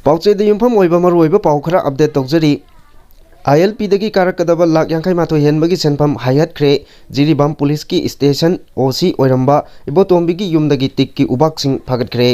ꯄꯥꯎꯆꯦꯗ ꯌꯨꯝꯐꯝ ꯑꯣꯏꯕ ꯃꯔꯨꯑꯣꯏꯕ ꯄꯥꯎ ꯈꯔ ꯑꯞꯗꯦꯠ ꯇꯧꯖꯔꯤ 𝗖𝗢𝗨 ꯀꯥꯔꯛꯀꯗꯕ ꯂꯥꯛ 50 ꯃꯥꯊꯣꯏ ꯍꯦꯟꯕꯒꯤ ꯁꯦꯟꯐꯝ ꯍꯥꯏꯍꯠꯈ꯭ꯔꯦ꯫ ꯖꯤꯔꯤꯕꯥꯝ ꯄꯨꯂꯤꯁꯀꯤ ꯁ꯭ꯇꯦꯁꯟ ꯑꯣ.ꯁꯤ ꯑꯣꯏꯔꯝꯕ ꯏꯕꯣꯇꯣꯝꯕꯤꯒꯤ ꯌꯨꯝꯗꯒꯤ ꯇꯤꯛꯀꯤ ꯎꯕꯥꯛꯁꯤꯡ ꯐꯥꯒꯠꯈ꯭ꯔꯦ꯫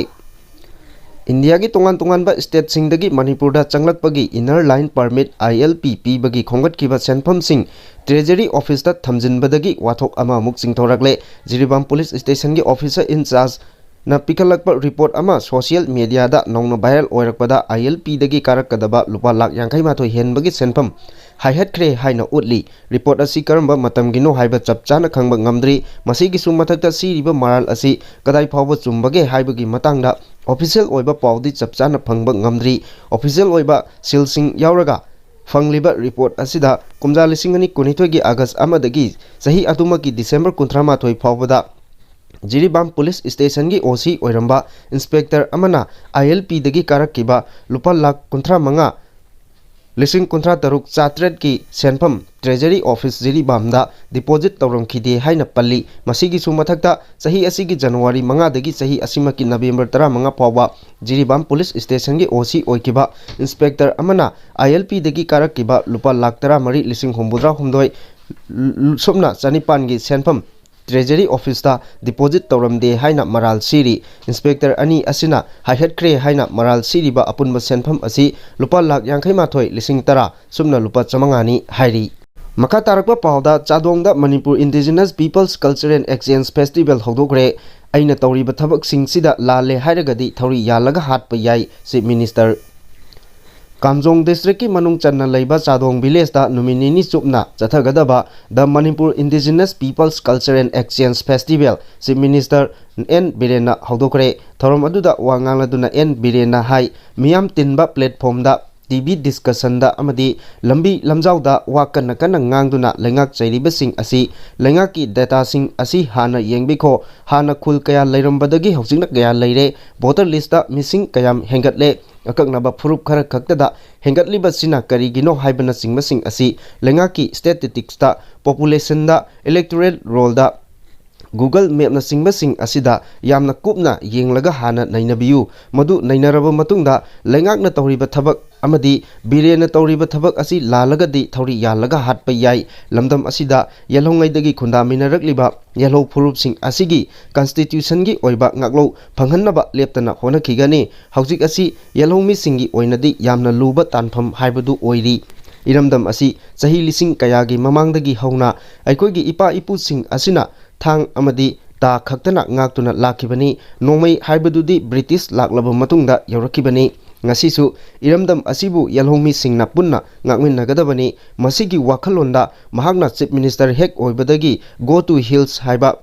ꯏꯟꯗꯤꯌꯥꯒꯤ ꯇꯣꯉꯥꯟ-ꯇꯣꯉꯥꯟꯕ ꯁ꯭ꯇꯦꯠꯁꯤꯡꯗꯒꯤ ꯃꯅꯤꯄꯨꯔꯗ ꯆꯪꯂꯛꯄꯒꯤ ꯏꯅꯔ ꯂꯥꯏꯟ ꯄꯔꯃꯤꯠ (ILP) ꯄꯤꯕꯒꯤ ꯈꯣꯝꯒꯠꯈꯤꯕ ꯁꯦꯟꯐꯝꯁꯤꯡ ꯇ꯭ꯔꯦꯖꯔꯤ ꯑꯣꯐꯤꯁꯇ ꯊꯝꯖꯤꯟꯕꯗꯒꯤ ꯋꯥꯊꯣꯛ ꯑꯃꯃꯨꯛ ꯆꯤꯡꯊꯣꯔꯛꯂꯦ꯫ ꯖꯤꯔꯤꯕꯥꯝ ꯄꯨꯂꯤꯁ ꯁ꯭ꯇꯦꯁꯟꯒꯤ ꯑꯣꯐꯤꯁꯔ ꯏꯟꯆꯥꯔꯖꯅ ꯄꯤꯈꯠꯂꯛꯄ ꯔꯤꯄꯣꯔꯠ ꯑꯃ ꯁꯣꯁꯤꯌꯦꯜ ꯃꯤꯗꯤꯌꯥꯗ ꯅꯧꯅ ꯚꯥꯏꯔꯦꯜ ꯑꯣꯏꯔꯛꯄꯗ ILPꯗꯒꯤ ꯀꯥꯔꯛꯀꯗꯕ ꯂꯨꯄꯥ ꯂꯥꯛ 50 ꯃꯥꯊꯣꯏ ꯍꯦꯟꯕꯒꯤ ꯁꯦꯟꯐꯝ ꯍꯥꯏꯍꯠꯈ꯭ꯔꯦ ꯍꯥꯏꯅ ꯎꯠꯂꯤ꯫ ꯔꯤꯄꯣꯔꯠ ꯑꯁꯤ ꯀꯔꯝꯕ ꯃꯇꯝꯒꯤꯅꯣ ꯍꯥꯏꯕ ꯆꯞ ꯆꯥꯅ ꯈꯪꯕ ꯉꯝꯗ꯭ꯔꯤ꯫ ꯃꯁꯤꯒꯤꯁꯨ ꯃꯊꯛꯇ ꯁꯤꯔꯤꯕ ꯃꯔꯥꯜ ꯑꯁꯤ ꯀꯗꯥꯏ ꯐꯥꯎꯕ ꯆꯨꯝꯕꯒꯦ ꯍꯥꯏꯕꯒꯤ ꯃꯇꯥꯡꯗ ꯑꯣꯐꯤꯁꯤꯌꯦꯜ ꯑꯣꯏꯕ ꯄꯥꯎꯗꯤ ꯆꯞ ꯆꯥꯅ ꯐꯪꯕ ꯉꯝꯗ꯭ꯔꯤ꯫ ꯑꯣꯐꯤꯁꯤꯌꯦꯜ ꯑꯣꯏꯕ ꯁꯤꯜꯁꯤꯡ ꯌꯥꯎꯔꯒ ꯐꯪꯂꯤꯕ ꯔꯤꯄꯣꯔꯠ ꯑꯁꯤꯗ ꯀꯨꯝꯖꯥ 2022ꯒꯤ ꯑꯥꯒꯁꯠ 1ꯗꯒꯤ ꯆꯍꯤ ꯑꯗꯨꯃꯛꯀꯤ ꯗꯤꯁꯦꯝꯕꯔ 38 ꯐꯥꯎꯕꯗ ꯖꯤꯔꯤꯕꯥꯝ ꯄꯨꯂꯤꯁ ꯁ꯭ꯇꯦꯁꯟꯒꯤ ꯑꯣ.ꯁꯤ ꯑꯣꯏꯔꯝꯕ ꯏꯟꯁꯄꯦꯛꯇꯔ ꯑꯃꯅ ILPꯗꯒꯤ ꯀꯥꯔꯛꯈꯤꯕ ꯂꯨꯄꯥ ꯂꯥꯛ 55,93,800ꯀꯤ ꯁꯦꯟꯐꯝ ꯇ꯭ꯔꯦꯖꯔꯤ ꯑꯣꯐꯤꯁ ꯖꯤꯔꯤꯕꯥꯝꯗ ꯗꯤꯄꯣꯖꯤꯠ ꯇꯧꯔꯝꯈꯤꯗꯦ ꯍꯥꯏꯅ ꯄꯜꯂꯤ꯫ ꯃꯁꯤꯒꯤꯁꯨ ꯃꯊꯛꯇ ꯆꯍꯤ ꯑꯁꯤꯒꯤ ꯖꯅꯨꯋꯥꯔꯤ 5ꯗꯒꯤ ꯆꯍꯤ ꯑꯁꯤꯃꯛꯀꯤ ꯅꯕꯦꯝꯕꯔ 15 ꯐꯥꯎꯕ ꯖꯤꯔꯤꯕꯥꯝ ꯄꯨꯂꯤꯁ ꯁ꯭ꯇꯦꯁꯟꯒꯤ ꯑꯣ.ꯁꯤ ꯑꯣꯏꯈꯤꯕ ꯏꯟꯁꯄꯦꯛꯇꯔ ꯑꯃꯅ ILPꯗꯒꯤ ꯀꯥꯔꯛꯈꯤꯕ ꯂꯨꯄꯥ ꯂꯥꯛ 13,089,000 ꯁꯨꯞꯅ ꯆꯅꯤꯄꯥꯟꯒꯤ ꯁꯦꯟꯐꯝ ꯇ꯭ꯔꯦꯖꯔꯤ ꯑꯣꯐꯤꯁꯇ ꯗꯤꯄꯣꯖꯤꯠ ꯇꯧꯔꯝꯗꯦ ꯍꯥꯏꯅ ꯃꯔꯥꯜ ꯁꯤꯔꯤ꯫ ꯏꯟꯁꯄꯦꯛꯇꯔ ꯑꯅꯤ ꯑꯁꯤꯅ ꯍꯥꯏꯍꯠꯈ꯭ꯔꯦ ꯍꯥꯏꯅ ꯃꯔꯥꯜ ꯁꯤꯔꯤꯕ ꯑꯄꯨꯟꯕ ꯁꯦꯟꯐꯝ ꯑꯁꯤ ꯂꯨꯄꯥ ꯂꯥꯛ 51,10,10 ꯁꯨꯞꯅ ꯂꯨꯄꯥ 900ꯅꯤ ꯍꯥꯏꯔꯤ꯫ ꯃꯈꯥ ꯇꯥꯔꯛꯄ ꯄꯥꯎꯗ ꯆꯥꯗꯣꯡꯗ Manipur indigenous peoples cultural exchange festival ꯍꯧꯗꯣꯛꯈ꯭ꯔꯦ꯫ ꯑꯩꯅ ꯇꯧꯔꯤꯕ ꯊꯕꯛꯁꯤꯡꯁꯤꯗ ꯂꯥꯜꯂꯦ ꯍꯥꯏꯔꯒꯗꯤ ꯊꯧꯔꯤ ꯌꯥꯜꯂꯒ ꯍꯥꯠꯄ ꯌꯥꯏ ꯆꯤꯐ ꯃꯤꯅꯤꯁꯇꯔ꯫ ꯀꯥꯝꯖꯣꯡ ꯗꯤꯁꯇ꯭ꯔꯤꯛꯀꯤ ꯃꯅꯨꯡ ꯆꯟꯅ ꯂꯩꯕ ꯆꯥꯗꯣꯡ ꯚꯤꯂꯦꯖꯇ ꯅꯨꯃꯤꯠ ꯅꯤꯅꯤ ꯆꯨꯞꯅ ꯆꯠꯊꯒꯗꯕ the Manipur indigenous peoples cultural exchange festival chief minister ꯕꯤꯔꯦꯟꯅ ꯍꯧꯗꯣꯛꯈ꯭ꯔꯦ꯫ ꯊꯧꯔꯝ ꯑꯗꯨꯗ ꯋꯥ ꯉꯥꯡꯂꯗꯨꯅ ꯕꯤꯔꯦꯟꯅ ꯍꯥꯏ ꯃꯤꯌꯥꯝ ꯇꯤꯟꯕ ꯄ꯭ꯂꯦꯠꯐꯣꯔꯝꯗ ꯇꯤꯚꯤ ꯗꯤꯁꯀꯁꯟꯗ ꯑꯃꯗꯤ ꯂꯝꯕꯤ ꯂꯝꯖꯥꯎꯗ ꯋꯥ ꯀꯟꯅ ꯀꯟꯅ ꯉꯥꯡꯗꯨꯅ ꯂꯩꯉꯥꯛ ꯆꯩꯔꯤꯕꯁꯤꯡ ꯑꯁꯤ ꯂꯩꯉꯥꯛꯀꯤ ꯗꯦꯇꯥꯁꯤꯡ ꯑꯁꯤ ꯍꯥꯟꯅ ꯌꯦꯡꯕꯤꯈꯣ꯫ ꯍꯥꯟꯅ ꯈꯨꯜ ꯀꯌꯥ ꯂꯩꯔꯝꯕꯗꯒꯤ ꯍꯧꯖꯤꯛꯅ ꯀꯌꯥ ꯂꯩꯔꯦ, ꯚꯣꯇꯔ ꯂꯤꯁꯇ ꯃꯤꯁꯤꯡ ꯀꯌꯥꯝ ꯍꯦꯟꯒꯠꯂꯦ, ꯑꯀꯛꯅꯕ ꯐꯨꯔꯨꯞ ꯈꯔ ꯈꯛꯇꯗ ꯍꯦꯟꯒꯠꯂꯤꯕꯁꯤꯅ ꯀꯔꯤꯒꯤꯅꯣ ꯍꯥꯏꯕꯅꯆꯤꯡꯕꯁꯤꯡ ꯑꯁꯤ ꯂꯩꯉꯥꯛꯀꯤ ꯁ꯭ꯇꯦꯇꯤꯁꯇꯤꯛꯁꯇ, ꯄꯣꯄꯨꯂꯦꯁꯟꯗ, ꯏꯂꯦꯛꯇꯣꯔꯦꯜ ꯔꯣꯜꯗ, ꯒꯨꯒꯜ ꯃꯦꯞꯅꯆꯤꯡꯕꯁꯤꯡ ꯑꯁꯤꯗ ꯌꯥꯝꯅ ꯀꯨꯞꯅ ꯌꯦꯡꯂꯒ ꯍꯥꯟꯅ ꯅꯩꯅꯕꯤꯌꯨ꯫ ꯃꯗꯨ ꯅꯩꯅꯔꯕ ꯃꯇꯨꯡꯗ ꯂꯩꯉꯥꯛꯅ ꯇꯧꯔꯤꯕ ꯊꯕꯛ ꯑꯃꯗꯤ ꯕꯤꯔꯦꯟꯅ ꯇꯧꯔꯤꯕ ꯊꯕꯛ ꯑꯁꯤ ꯂꯥꯜꯂꯒꯗꯤ ꯊꯧꯔꯤ ꯌꯥꯜꯂꯒ ꯍꯥꯠꯄ ꯌꯥꯏ꯫ ꯂꯝꯗꯝ ꯑꯁꯤꯗ ꯌꯦꯜꯍꯧꯉꯩꯗꯒꯤ ꯈꯨꯟꯗꯥꯃꯤꯟꯅꯔꯛꯂꯤꯕ ꯌꯦꯜꯍꯧ ꯐꯨꯔꯨꯞꯁꯤꯡ ꯑꯁꯤꯒꯤ ꯀꯟꯁꯇꯤꯇ꯭ꯌꯨꯁꯟꯒꯤ ꯑꯣꯏꯕ ꯉꯥꯛꯂꯧ ꯐꯪꯍꯟꯅꯕ ꯂꯦꯞꯇꯅ ꯍꯣꯠꯅꯈꯤꯒꯅꯤ꯫ ꯍꯧꯖꯤꯛ ꯑꯁꯤ ꯌꯦꯜꯍꯧ ꯃꯤꯁꯤꯡꯒꯤ ꯑꯣꯏꯅꯗꯤ ꯌꯥꯝꯅ ꯂꯨꯕ ꯇꯥꯟꯐꯝ ꯍꯥꯏꯕꯗꯨ ꯑꯣꯏꯔꯤ꯫ ꯏꯔꯝꯗꯝ ꯑꯁꯤ ꯆꯍꯤ ꯂꯤꯁꯤꯡ ꯀꯌꯥꯒꯤ ꯃꯃꯥꯡꯗꯒꯤ ꯍꯧꯅ ꯑꯩꯈꯣꯏꯒꯤ ꯏꯄꯥ-ꯏꯄꯨꯁꯤꯡ ꯑꯁꯤꯅ ꯊꯥꯡ ꯑꯃꯗꯤ ꯇꯥ ꯈꯛꯇꯅ ꯉꯥꯛꯇꯨꯅ ꯂꯥꯛꯈꯤꯕꯅꯤ꯫ ꯅꯣꯡꯃꯩ ꯍꯥꯏꯕꯗꯨꯗꯤ ꯕ꯭ꯔꯤꯇꯤꯁ ꯂꯥꯛꯂꯕ ꯃꯇꯨꯡꯗ ꯌꯧꯔꯛꯈꯤꯕꯅꯤ꯫ ꯉꯁꯤꯁꯨ ꯏꯔꯝꯗꯝ ꯑꯁꯤꯕꯨ ꯌꯦꯜꯍꯧ ꯃꯤꯁꯤꯡꯅ ꯄꯨꯟꯅ ꯉꯥꯛꯃꯤꯟꯅꯒꯗꯕꯅꯤ꯫ ꯃꯁꯤꯒꯤ ꯋꯥꯈꯜꯂꯣꯟꯗ ꯃꯍꯥꯛꯅ ꯆꯤꯐ ꯃꯤꯅꯤꯁꯇꯔ ꯍꯦꯛ ꯑꯣꯏꯕꯗꯒꯤ ꯒꯣ ꯇꯨ ꯍꯤꯜꯁ ꯍꯥꯏꯕ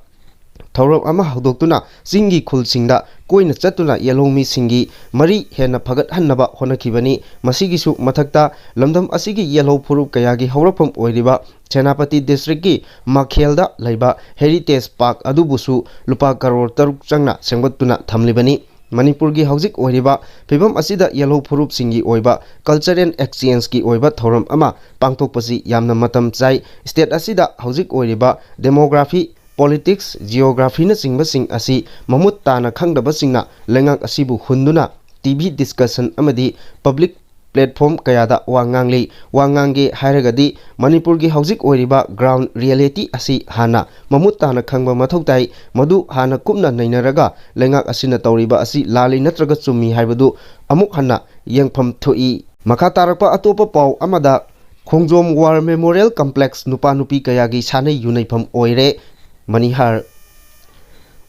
ꯊꯧꯔꯝ ꯑꯃ ꯍꯧꯗꯣꯛꯇꯨꯅ ꯆꯤꯡꯒꯤ ꯈꯨꯜꯁꯤꯡꯗ ꯀꯣꯏꯅ ꯆꯠꯇꯨꯅ ꯌꯦꯜꯍꯧ ꯃꯤꯁꯤꯡꯒꯤ ꯃꯔꯤ ꯍꯦꯟꯅ ꯐꯒꯠꯍꯟꯅꯕ ꯍꯣꯠꯅꯈꯤꯕꯅꯤ꯫ ꯃꯁꯤꯒꯤꯁꯨ ꯃꯊꯛꯇ ꯂꯝꯗꯝ ꯑꯁꯤꯒꯤ ꯌꯦꯜꯍꯧ ꯐꯨꯔꯨꯞ ꯀꯌꯥꯒꯤ ꯍꯧꯔꯛꯐꯝ ꯑꯣꯏꯔꯤꯕ ꯁꯦꯅꯥꯄꯇꯤ ꯗꯤꯁꯇ꯭ꯔꯤꯛꯀꯤ ꯃꯥꯈꯦꯜꯗ ꯂꯩꯕ ꯍꯦꯔꯤꯇꯦꯖ ꯄꯥꯔꯛ ꯑꯗꯨꯕꯨꯁꯨ ꯂꯨꯄꯥ ꯀꯔꯣꯔ 6 ꯆꯪꯅ ꯁꯦꯝꯒꯠꯇꯨꯅ ꯊꯝꯂꯤꯕꯅꯤ꯫ ꯃꯅꯤꯄꯨꯔꯒꯤ ꯍꯧꯖꯤꯛ ꯑꯣꯏꯔꯤꯕ ꯐꯤꯚꯝ ꯑꯁꯤꯗ ꯌꯦꯜꯍꯧ ꯐꯨꯔꯨꯞꯁꯤꯡꯒꯤ ꯑꯣꯏꯕ ꯀꯜꯆꯔꯦꯜ ꯑꯦꯛꯁꯆꯦꯟꯖꯀꯤ ꯑꯣꯏꯕ ꯊꯧꯔꯝ ꯑꯃ ꯄꯥꯡꯊꯣꯛꯄꯁꯤ ꯌꯥꯝꯅ ꯃꯇꯝ ꯆꯥꯏ꯫ ꯁ꯭ꯇꯦꯠ ꯑꯁꯤꯗ ꯍꯧꯖꯤꯛ ꯑꯣꯏꯔꯤꯕ ꯗꯦꯃꯣꯒ꯭ꯔꯥꯐꯤ, ꯄꯣꯂꯤꯇꯤꯛꯁ, ꯖꯤꯑꯣꯒ꯭ꯔꯥꯐꯤꯅꯆꯤꯡꯕꯁꯤꯡ ꯑꯁꯤ ꯃꯃꯨꯠ ꯇꯥꯅ ꯈꯪꯗꯕꯁꯤꯡꯅ ꯂꯩꯉꯥꯛ ꯑꯁꯤꯕꯨ ꯍꯨꯟꯗꯨꯅ ꯇꯤꯚꯤ ꯗꯤꯁꯀꯁꯟ ꯑꯃꯗꯤ ꯄꯕ꯭ꯂꯤꯛ ꯄ꯭ꯂꯦꯠꯐꯣꯔꯝ ꯀꯌꯥꯗ ꯋꯥ ꯉꯥꯡꯂꯤ꯫ ꯋꯥ ꯉꯥꯡꯒꯦ ꯍꯥꯏꯔꯒꯗꯤ ꯃꯅꯤꯄꯨꯔꯒꯤ ꯍꯧꯖꯤꯛ ꯑꯣꯏꯔꯤꯕ ꯒ꯭ꯔꯥꯎꯟ ꯔꯤꯌꯦꯂꯤꯇꯤ ꯑꯁꯤ ꯍꯥꯟꯅ ꯃꯃꯨꯠ ꯇꯥꯅ ꯈꯪꯕ ꯃꯊꯧ ꯇꯥꯏ꯫ ꯃꯗꯨ ꯍꯥꯟꯅ ꯀꯨꯞꯅ ꯅꯩꯅꯔꯒ ꯂꯩꯉꯥꯛ ꯑꯁꯤꯅ ꯇꯧꯔꯤꯕ ꯑꯁꯤ ꯂꯥꯜꯂꯤ ꯅꯠꯇ꯭ꯔꯒ ꯆꯨꯝꯃꯤ ꯍꯥꯏꯕꯗꯨ ꯑꯃꯨꯛ ꯍꯟꯅ ꯌꯦꯡꯐꯝ ꯊꯣꯛꯏ꯫ ꯃꯈꯥ ꯇꯥꯔꯛꯄ ꯑꯇꯣꯞꯄ ꯄꯥꯎ ꯑꯃꯗ ꯈꯣꯡꯖꯣꯝ ꯋꯥꯔ ꯃꯦꯃꯣꯔꯤꯌꯦꯜ ꯀꯝꯄ꯭ꯂꯦꯛꯁ ꯅꯨꯄꯥ-ꯅꯨꯄꯤ ꯀꯌꯥꯒꯤ ꯁꯥꯟꯅꯩ ꯌꯨꯅꯩꯐꯝ ꯑꯣꯏꯔꯦ꯫ ꯃꯅꯤꯍꯥꯔ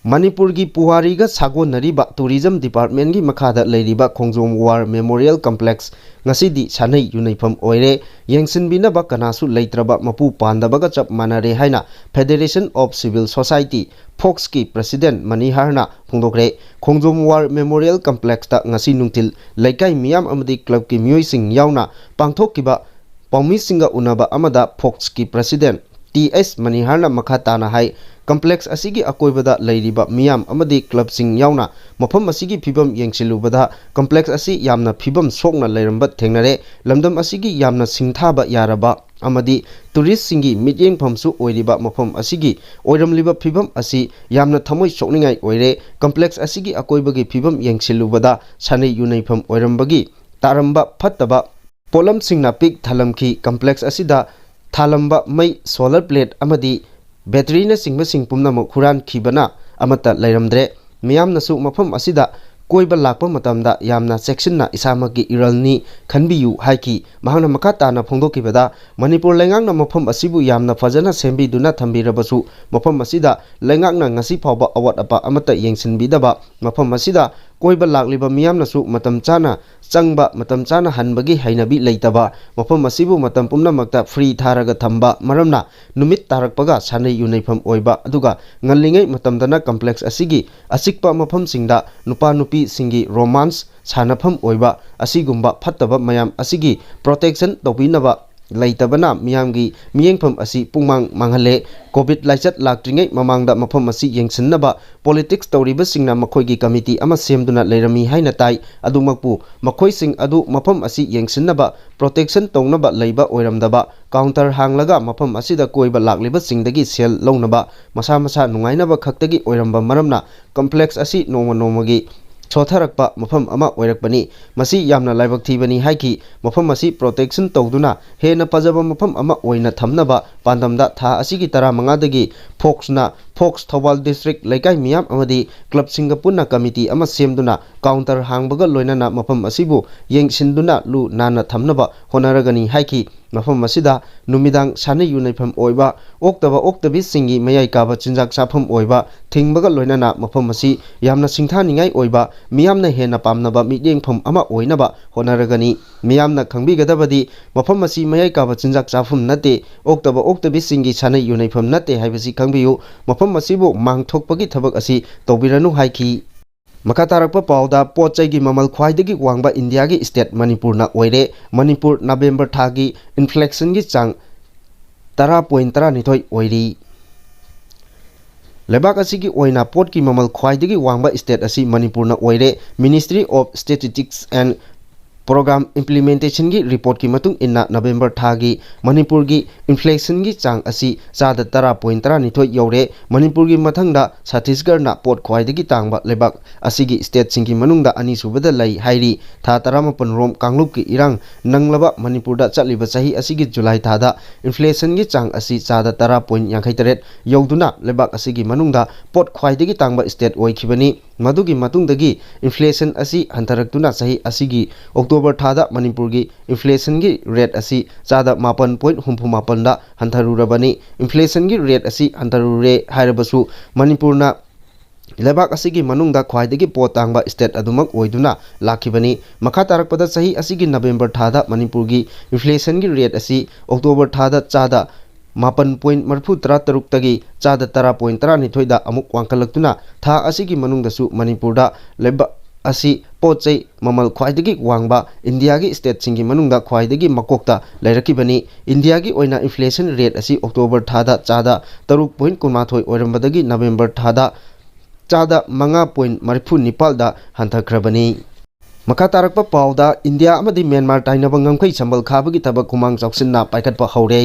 ꯃꯅꯤꯄꯨꯔꯒꯤ ꯄꯨꯋꯥꯔꯤꯒ ꯁꯥꯒꯣꯟꯅꯔꯤꯕ ꯇꯨꯔꯤꯖꯝ ꯗꯤꯄꯥꯔꯠꯃꯦꯟꯠꯒꯤ ꯃꯈꯥꯗ ꯂꯩꯔꯤꯕ ꯈꯣꯡꯖꯣꯝ ꯋꯥꯔ ꯃꯦꯃꯣꯔꯤꯌꯦꯜ ꯀꯝꯄ꯭ꯂꯦꯛꯁ ꯉꯁꯤꯗꯤ ꯁꯥꯟꯅꯩ ꯌꯨꯅꯩꯐꯝ ꯑꯣꯏꯔꯦ꯫ ꯌꯦꯡꯁꯤꯟꯕꯤꯅꯕ ꯀꯅꯥꯁꯨ ꯂꯩꯇ꯭ꯔꯕ ꯃꯄꯨ ꯄꯥꯟꯗꯕꯒ ꯆꯞ ꯃꯥꯟꯅꯔꯦ ꯍꯥꯏꯅ ꯐꯦꯗꯦꯔꯦꯁꯟ ꯑꯣꯐ ꯁꯤꯚꯤꯜ ꯁꯣꯁꯥꯏꯇꯤ (ꯐꯣꯛꯁ)ꯀꯤ ꯄ꯭ꯔꯁꯤꯗꯦꯟꯠ ꯃꯅꯤꯍꯥꯔꯅ ꯐꯣꯡꯗꯣꯛꯈ꯭ꯔꯦ꯫ ꯈꯣꯡꯖꯣꯝ ꯋꯥꯔ ꯃꯦꯃꯣꯔꯤꯌꯦꯜ ꯀꯝꯄ꯭ꯂꯦꯛꯁꯇ ꯉꯁꯤ ꯅꯨꯡꯊꯤꯜ ꯂꯩꯀꯥꯏ ꯃꯤꯌꯥꯝ ꯑꯃꯗꯤ ꯀ꯭ꯂꯕꯀꯤ ꯃꯤꯑꯣꯏꯁꯤꯡ ꯌꯥꯎꯅ ꯄꯥꯡꯊꯣꯛꯈꯤꯕ ꯄꯥꯎꯃꯤꯁꯤꯡꯒ ꯎꯅꯕ ꯑꯃꯗ ꯐꯣꯛꯁꯀꯤ ꯄ꯭ꯔꯁꯤꯗꯦꯟꯠ ꯇꯤ.ꯑꯩꯆ. ꯃꯅꯤꯍꯥꯔꯅ ꯃꯈꯥ ꯇꯥꯅ ꯍꯥꯏ ꯀꯝꯄ꯭ꯂꯦꯛꯁ ꯑꯁꯤꯒꯤ ꯑꯀꯣꯏꯕꯗ ꯂꯩꯔꯤꯕ ꯃꯤꯌꯥꯝ ꯑꯃꯗꯤ ꯀ꯭ꯂꯕꯁꯤꯡ ꯌꯥꯎꯅ ꯃꯐꯝ ꯑꯁꯤꯒꯤ ꯐꯤꯕꯝ ꯌꯦꯡꯁꯤꯜꯂꯨꯕꯗ ꯀꯝꯄ꯭ꯂꯦꯛꯁ ꯑꯁꯤ ꯌꯥꯝꯅ ꯐꯤꯕꯝ ꯁꯣꯛꯅ ꯂꯩꯔꯝꯕ ꯊꯦꯡꯅꯔꯦ꯫ ꯂꯝꯗꯝ ꯑꯁꯤꯒꯤ ꯌꯥꯝꯅ ꯁꯤꯡꯊꯥꯕ ꯌꯥꯔꯕ ꯑꯃꯗꯤ ꯇꯨꯔꯤꯁꯁꯤꯡꯒꯤ ꯃꯤꯠꯌꯦꯡꯐꯝꯁꯨ ꯑꯣꯏꯔꯤꯕ ꯃꯐꯝ ꯑꯁꯤꯒꯤ ꯑꯣꯏꯔꯝꯂꯤꯕ ꯐꯤꯕꯝ ꯑꯁꯤ ꯌꯥꯝꯅ ꯊꯃꯣꯏ ꯁꯣꯛꯅꯤꯡꯉꯥꯏ ꯑꯣꯏꯔꯦ꯫ ꯀꯝꯄ꯭ꯂꯦꯛꯁ ꯑꯁꯤꯒꯤ ꯑꯀꯣꯏꯕꯒꯤ ꯐꯤꯕꯝ ꯌꯦꯡꯁꯤꯜꯂꯨꯕꯗ ꯁꯥꯟꯅꯩ ꯌꯨꯅꯩꯐꯝ ꯑꯣꯏꯔꯝꯕꯒꯤ तारंबा फत्तबा पोलमसिंगना पिक थालमखी कॉम्प्लेक्स असिदा थालंबा मई सोलर प्लेट अमदी बैटरीना सिंगबसिंग पुमनमक हुरान खिबना अमता लैरमद्रे मियामनसु मफम असिदा कोइबा लाकपा मतमदा यामना सेक्शनना इसामकी इरलनी खनबियु हाइकी महाना मखा ताना फोंदोकिबदा मणिपुर लेंगांगना मफम असिबु यामना फजना सेंबिदुना थंबिरबसु मफम असिदा लेंगांगना ngasi फावबा अवत अपा अमता येंसिनबिदबा मफम असिदा कोइबा लाकलिबा मियामनसु मतम चाना चंगबा मतम चाना हनबगी हैनबी लेतबा मफम असिबु मतम पुमनमक्ता फ्री थारगा थंबा मरमना नुमित तारकपगा सानै युनैफम ओइबा अदुगा ngaliङै मतमदना कॉम्प्लेक्स असिगी असिकपा मफम सिंगदा नुपा नुपी सिंगी रोमांस सानफम ओइबा असिगुम्बा फत्तबा मयाम असिगी प्रोटेक्शन तौबिनबा लैतबना मियामगी मियेंफम असि पुंगमांग मांगहले कोविड लाइचत लाक्ट्रिङै ममांगदा मफम असि येंसिननबा पॉलिटिक्स तौरिबसिंगना मखोइगी कमिटी अमा सेमदुना लैरमी हाइना ताइ अदुमकपु मखोइसिंग अदु मफम असि येंसिननबा प्रोटेक्शन तौनबा लैबा ओइरमदबा काउंटर हांगलगा मफम असिदा कोइबा लाक्लिबसिंगदगी सेल लौनबा मसा मसा नुंगाइनबा खक्तगी ओइरमबा मरमना कॉम्प्लेक्स असि नोंग नोंगगी छोथरकपा मफम अमा ओइरकपनी मसी यामना लाइबक थीबनी हाइकी मफम असी प्रोटेक्शन तौदुना हेना पजब मफम अमा ओइना थमनबा पांदमदा था असिगी 15 focus Thoubal district लेकाई मियाम अमदी club सिंगापुरना committee अमा सेमदुना काउंटर हांगबगा लोइनना मफम असिबु येंसिनदुना लु नाना थमनबा होनरगनी हाइकी मफम असिदा नुमिदांग सानै युनैफम ओइबा ओक्तबी सिंगी मयाई काबा चिंजाक साफम ओइबा थिंगबगा लोइनना मफम असी यामना सिंथानिङाई ओइबा मियामना हेना पामनबा मिडेंगफम अमा ओइनबा होनरगनी मियामना खंबिगदबदी मफम असी मयाई काबा चिंजाक साफम नते ओक्तबी सिंगी सानै युनैफम नते हाइबसी खंबियु मफम असिबु मांगथोकपगी थबक असी तौबिरनु हाइकी मखा तारकपा पाउदा पोचैगी ममल ख्वाइदगी वांगबा इंडिया की स्टेट मणिपुरना ओइरे मणिपुर नवेम्बर थागी इन्फ्लेक्शन की चांग 10.12 ओइरी लेबाक असिगी ओइना पोट की ममल ख्वाइदगी वांगबा स्टेट असी मणिपुरना ओइरे ministry of statistics and programme implementation की रिपोर्ट की मतुंग इन्ना नवेम्बर थागी मणिपुर की इन्फ्लेशन की चांग असी 10.12 यौरे मणिपुर की मथंगदा छत्तीसगढ़ना पोट ख्वाइदगी तांगबा लेबाक असिगी स्टेट सिंगी मनुंगदा अनीसुबदा लई हाइरी था 15 रोम कांगलुप की इरांग नंगलबा मणिपुरदा चलिबा सही असिगी जुलाई थादा इन्फ्लेशन की चांग असी 10.38 यौदुना लेबाक असिगी मनुंगदा पोट ख्वाइदगी तांगबा स्टेट ओइखिबनी मधुगी मतुंगदगी इन्फ्लेशन असी हंथरक्तुना सही असिगी अक्टोबर थादा मणिपुर की इन्फ्लेशन की रेट असी 9.68 दा हंथरुरबनी इन्फ्लेशन की रेट असी हंथरुरे हाइरबसु मणिपुरना लेबाक असिगी मनुंगदा ख्वाइदगी पोट तांगबा स्टेट अदुमक ओइदुना लाखिबनी मखा तारकपदा सही असिगी नवेम्बर थादा मणिपुर की इन्फ्लेशन की रेट असी अक्टोबर थादा चादा 9.33 तगी 10.12 अमुक वांखलक्तुना था असिगी मनुंगदसु मणिपुरदा लेबा असी पोचै ममल ख्वाइदगी वांगबा इंडिया की स्टेट सिंगी मनुंगदा ख्वाइदगी मकोक्ता लैरकिबनी इंडिया की ओइना इन्फ्लेशन रेट असी अक्टोबर थादा 3.19 ओइरमबदगी नवेम्बर थादा 5.39 दा हंथख्रबनी मखा तारकपा पाउदा इंडिया अमदी म्यांमार ताइनबा ngमखै संबल खाबगी थबक कुमांग चौक्सिनना पाइखटपा हौरे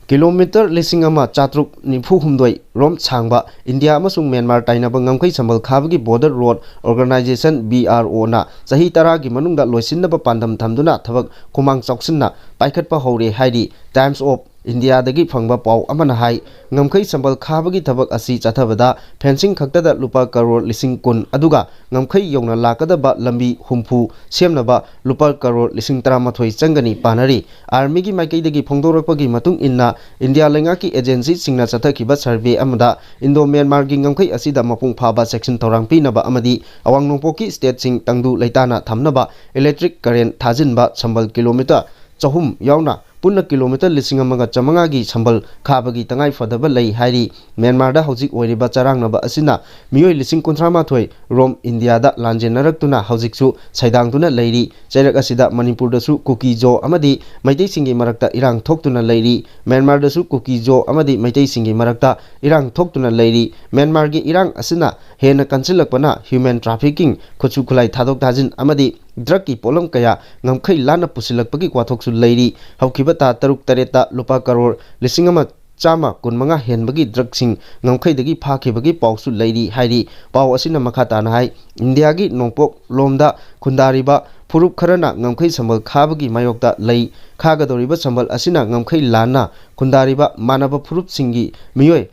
किलोमीटर 1492 रोम छांगबा इंडिया अमसुंग म्यांमार ताइनबा ngमखै संबल खाबगी बॉर्डर रोड ऑर्गेनाइजेशन BRO ना सही 10 की मनुंगदा लोइसिनबा पांदम थमदुना थबक कुमांग चौक्सिनना पाइखटपा हौरे हाइडी टाइम्स ऑफ इंडिया दगी फंगबा पाउ अमना हाई ngमखै संबल खाबगी थबक असी चथबदा फेंसिंग खक्तदा लुपा करोड़ 10,000 अदुगा ngमखै यौना लाकदबा लंबी हुमफु सेमनबा लुपा करोड़ 13,000 चंगनी पानरी आर्मी की माइकैदगी फोंदोरकपगी मतुंग इन्ना इंडिया लेंगा की एजेंसी सिंगना चथखिबा सर्वे अमदा इंडो म्यांमार की ngमखै असिदा मपुंग फाबा सेक्शन तौरांग पिनबा अमदी अवांग नोंपोकी स्टेट सिंग तंगदु लेताना थमनबा इलेक्ट्रिक करेंट थाजिनबा संबल किलोमीटर 400 यावना पुन्ना किलोमीटर 1,500 की संबल खाबगी तंगाई फदबा लई हाइरी म्यांमारदा हौजिक ओइरिबा चरांगनबा असिना मियोय 1,38 रोम इंडियादा लांजेनरक्तुना हौजिकसु सैदांगतुना Larry चैरक असिदा मणिपुरदसु Kuki-Zo अमदी मैतैसिंगी मरक्ता इरांग थोक्तुना Larry म्यांमारदसु Kuki-Zo अमदी मैतैसिंगी मरक्ता इरांग थोक्तुना Larry म्यांमारगी इरांग असिना हेना कंसिलकपना ह्यूमन ट्रैफिकिंग खुचु खुलाई थादोक थाजिन अमदी ड्रग की पोलम कया ngमखै लाना पुसिलकपगी क्वाथोकसु लैरी हौखिबा ता 3-3 लुपा करोड़ 10,000 चामा कुनमंगा हेनबगी ड्रग्सिंग ngमखैदगी फाखिबगी पाउसु लैरी हाइरी पाउ असिना मखा ताना हाइ इंडिया की नोंपोक लोमदा खुंदारिबा फुरुप खरना ngमखै संबल खाबगी मायोक्ता लै खागदोरिबा संबल असिना ngमखै लाना खुंदारिबा मानब फुरुप सिंगी मियोय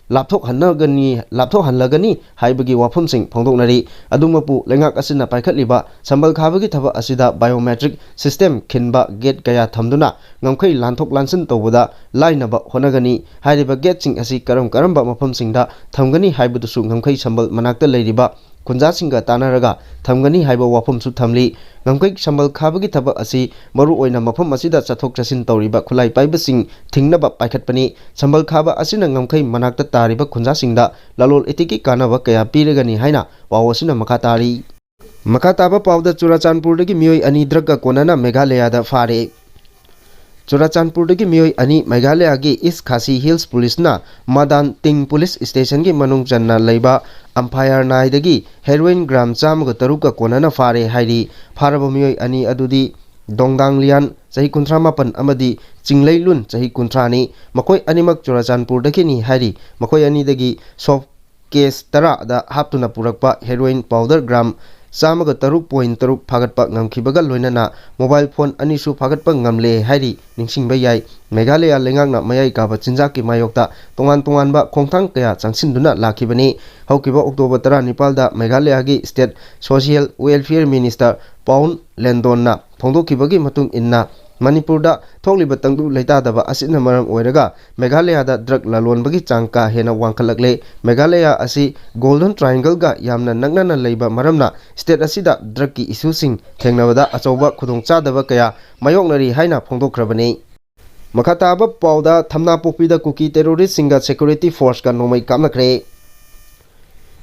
लापथोक हनलगनी हाइबगी वाफमसिंग फोंदोकनरी अदुमपु लेंगाक असिना पाइखतलिबा संबल खाबगी थबा असिदा बायोमेट्रिक सिस्टम खिनबा गेट कया थमदुना ngमखै लानथोक लानसिन तौबदा लाइनबा होनगनी हाइरिबा गेटसिंग असि करमबा मफमसिंगदा थमगनी हाइबदुसु ngमखै संबल मनाक्ता लैरिबा खुंजासिंगा तानारगा थमगनी हाइबा वाफमसु थमली ngमखै संबल खाबगी थबा असि मरु ओइना मफम असिदा चथोक चसिन तौरिबा खुलाई पाइबसिंग थिंगनबा पाइखतपनी संबल खाबा असिना ngमखै मनाक्ता तारिबा खुंजासिंगदा ललोल इतिकी कानबा कया पीरगनी हाइना पाउ असिना मखा तारी मखा ताबा पाउदा चुराचांदपुरदगी मियोय अनि ड्रग कोनना मेघालयदा फारे चुराचांदपुरदगी मियोय अनि मेघालयगी ईस्ट खासी हिल्स पुलिसना मदान तिंग पुलिस स्टेशन की मनुंग चन्ना लैबा 𝗟𝗢𝗡𝗏 हेरोइन ग्राम 130 कोनना फारे हाइरी फारब मियोय अनि अदुदी दोंगदांगलियान चही 38 अमदी चिंगलैलुन चही 30 मखोय अनिमक चुराचांदपुरदगी हाइरी मखोय अनिदगी सॉफ्ट केस 10 दा हापतुना पुरकपा हेरोइन पाउडर ग्राम 103.3 फागतपा ngमखिबगा लोइनना मोबाइल फोन अनिसु फागतपा ngमले हाइरी निंगसिंगबा याय मेघालय लेंगांगना मयाय काबा चिंजाकी मायोक्ता तोंगान खोंथांग कया चांगसिनदुना लाखिबनी हौकिबा अक्टोबर 19 दा मेघालयगी state social welfare minister Paul लेंडोनना फोंदोखिबगी मतुंग इन्ना मणिपुरदा थोकलिबा तंगदु लेतादबा असिना मरम ओइरगा मेघालयदा ड्रग लालोनबगी चांका हेना वांखलकले मेघालय असि गोल्डन ट्रायंगल गा यामना नगनना लैबा मरमना स्टेट असिदा ड्रग की इशूसिंग थेंगनबदा अचौबा खुदोंचादबा कया मायोकनरी हाइना फोंदोखरबनी मखाताबा पाउदा थमनापोक्पीदा कुकी टेरोरिस्ट सिंगा सिक्योरिटी फोर्स का नोमै कामनखरे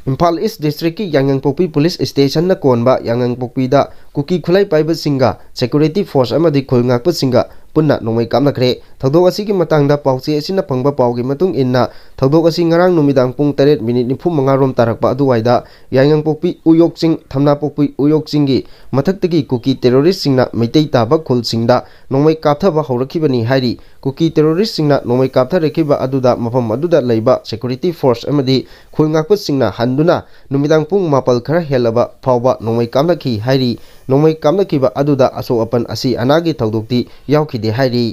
इम्फाल ईस्ट डिस्ट्रिक्ट की यांगंगपोक्पी पुलिस स्टेशन न कोनबा यांगंगपोक्पीदा कुकी खुलाई पाइबा सिंगा सिक्योरिटी फोर्स अमदी खुलंगाकपा सिंगा पुन्ना नोमै कामनखरे थौदोक असिगी मतंगदा पाउचे असिना फंगबा पाउगी मतुंग इन्ना थौदोक असी ngarang नुमिदांग पुंग 7:45 रोम तारकपा अदुवाइदा यांगंगपोक्पी उयोकचिंग थमनापोक्पी उयोकचिंगी मथक्तगी कुकी टेरोरिस्ट सिंगना मैतै ताबा खुलसिंगदा नोमै कापथबा हौरखिबनी हाइरी कुकी टेरोरिस्ट सिंगना नोमै कापथरेखिबा अदुदा मफम अदुदा लैबा सिक्योरिटी फोर्स अमदी खुलंगाकपा सिंगना हंदुना नुमिदांग पुंग 9 खरा हेलबा फावबा नोमै कामनखि हाइरी नोमै कामनखिबा अदुदा असो अपन असि अनागी थौदोकती यावखिदे हाइरी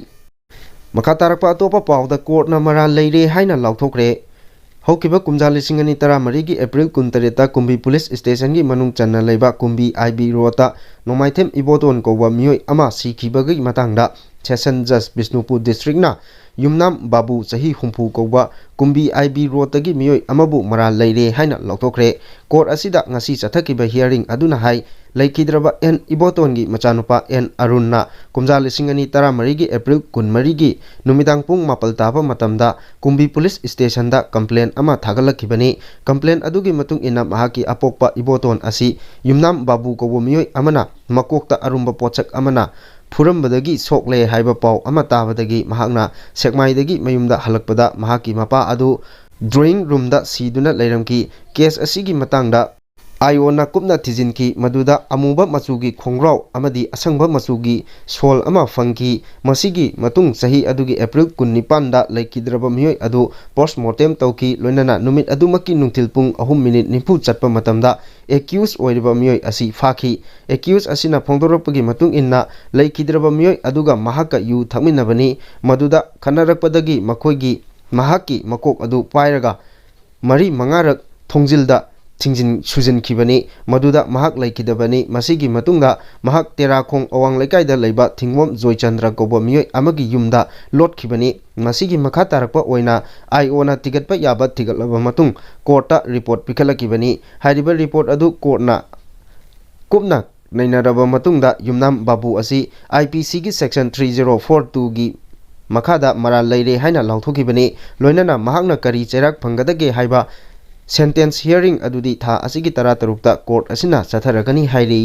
मखा तारकपा अतोपा पाउदा कोर्टना मरा लैरे हाइना लाउथोकरे हौकिबा कुमजा 2013 की एप्रिल 19 कुंभी पुलिस स्टेशन की मनुंग चन्ना लैबा कुंभी आईबी रोता नोमाइथेम इबोतोन कोबा मियोय अमा सिखिबगी मतंगदा सेशन जज बिष्णुपुर डिस्ट्रिक्ट ना युमनाम बाबू चही हुंफु कोबा कुंभी आईबी रोतगी मियोय अमाबु मरा लैरे हाइना लाउथोकरे कोर्ट असिदा ngasi चथकिबा हियरिंग अदुना हाइ लैखिद्रबा एन इबोतोनगी मचानुपा एन अरुणना कुमजा 2013 की एप्रिल 13 की नुमिदांग पुंग 9 ताबा मतमदा कुंभी पुलिस स्टेशन दा कंप्लेन अमा थागलखिबनी कंप्लेन अदुगी मतुंग इना महाकी अपोक्पा इबोतोन असि युमनाम बाबू कोबो मियोय अमना मकोक्ता अरुंबा पोचक अमना फुरंबदगी सोकले हाइबा पाउ अमा ताबदगी महाकना सेकमाइदगी मयुमदा हलकपदा महाकी मपा अदु ड्राइंग रूम दा सीदुना लैरमकी केस असिगी मतंगदा आयोना कुपना थिजिनकी मदुदा अमुबा मचुगी खोंग्राव अमदी असंगबा मचुगी सोल अमा फंकी मसिगी मतुंग सही अदुगी एप्रिल 19 दा लैकिद्रबा मियोय अदु पोस्टमार्टम तौकी लोइनना नुमित अदुमकी नुंगथिल पुंग 3 मिनिट 90 चटपा मतमदा एक्यूज ओइरबा मियोय असि फाखी एक्यूज असिना फोंदोरपगी मतुंग इन्ना लैकिद्रबा मियोय अदुगा महाका यु थमिनबनी मदुदा खनरकपदगी मखोयगी महाकी मकोक अदु पाइरगा मरी मंगारक थोंजिलदा थिंजिन सुजिनखिबनी मदुदा महाक लैखिदबनी मसिगी मतुंगा महाक तेराखोंग अवांग लैकाइदा लैबा थिंगमम जोयचंद्र कोबो मियोय अमगी युमदा लोटखिबनी मसिगी मखा तारकपा ओइना आईओना तिगतपा याबा तिगतलबा मतुंग कोर्टा रिपोर्ट पिखलखिबनी हाइरिबा रिपोर्ट अदु कोर्टना कुपना नैनारबा मतुंगदा युमनाम बाबू असि आईपीसी की सेक्शन 3042 की मखादा मरा लैरे हाइना लाउथोखिबनी लोइनना महाकना करी चेराक फंगदगे हाइबा सेंटेंस हियरिंग अदुदी था असिगी 13 कोर्ट असिना चथरगनी हाइरी।